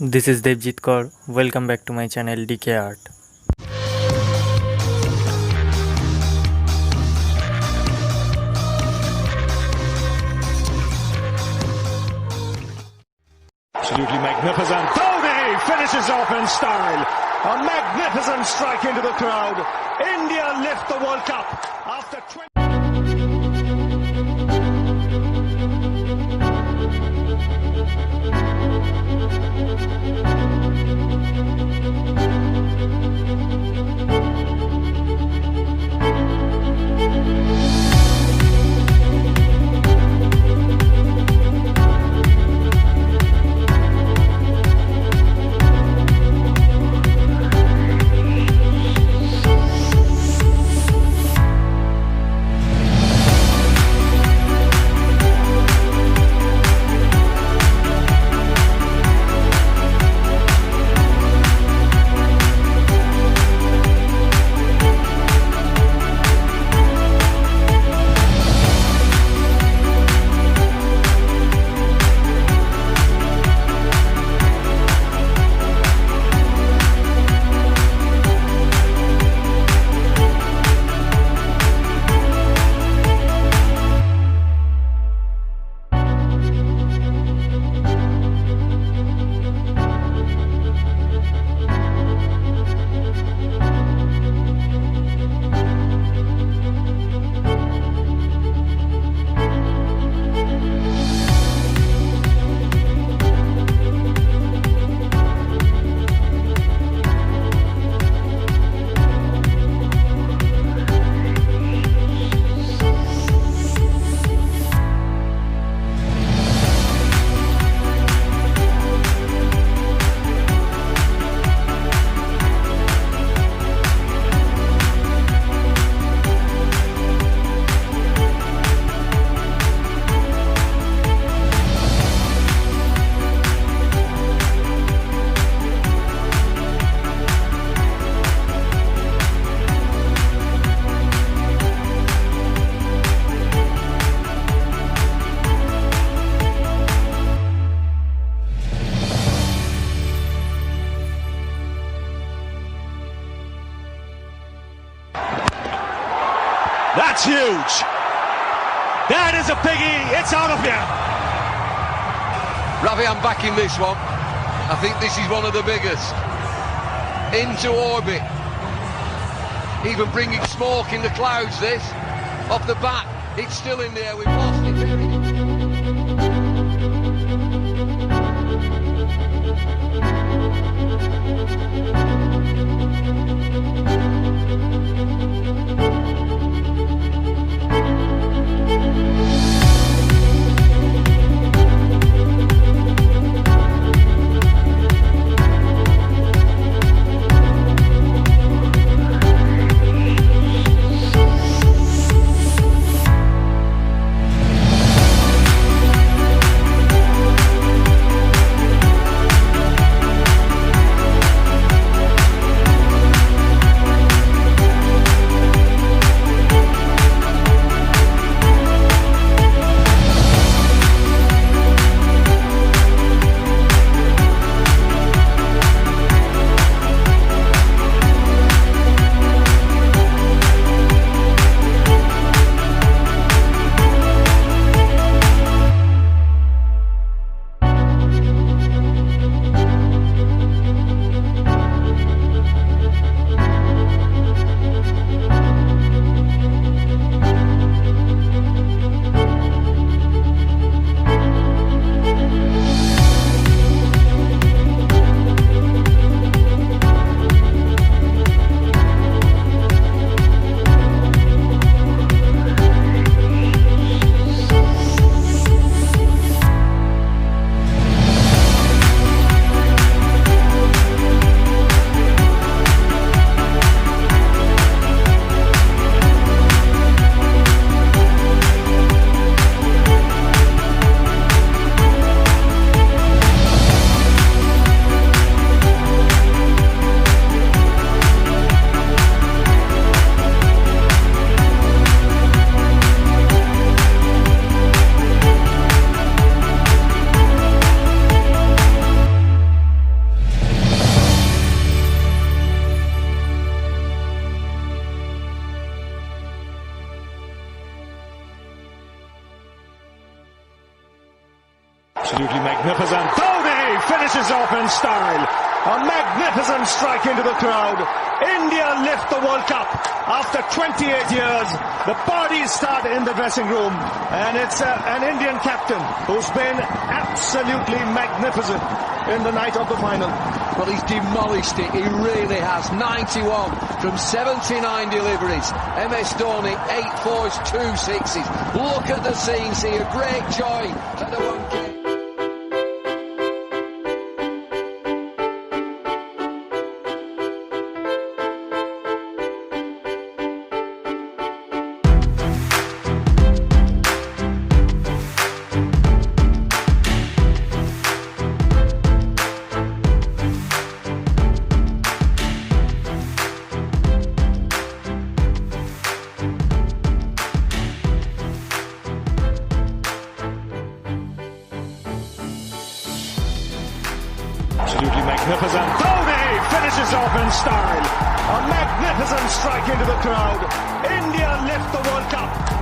This is Devjit Kaur. Welcome back to my channel DK Art. Absolutely magnificent. Dhoni finishes off in style. A magnificent strike into the crowd. India lift the World Cup after 20. That's huge. That is a biggie. It's out of here. Ravi, I'm backing this one. I think this is one of the biggest. Into orbit. Even bringing smoke in the clouds, this. Off the bat, it's still in the air. We've lost it. Absolutely magnificent. Dhoni finishes off in style. A magnificent strike into the crowd. India lift the World Cup after 28 years. The parties start in the dressing room, and it's an Indian captain who's been absolutely magnificent in the night of the final. Well, he's demolished it, he really has. 91 from 79 deliveries. MS Dhoni, 8 fours, 2 sixes. Look at the scenes here, great joy at the 1K. Absolutely magnificent. Dhoni finishes off in style. A magnificent strike into the crowd. India lift the World Cup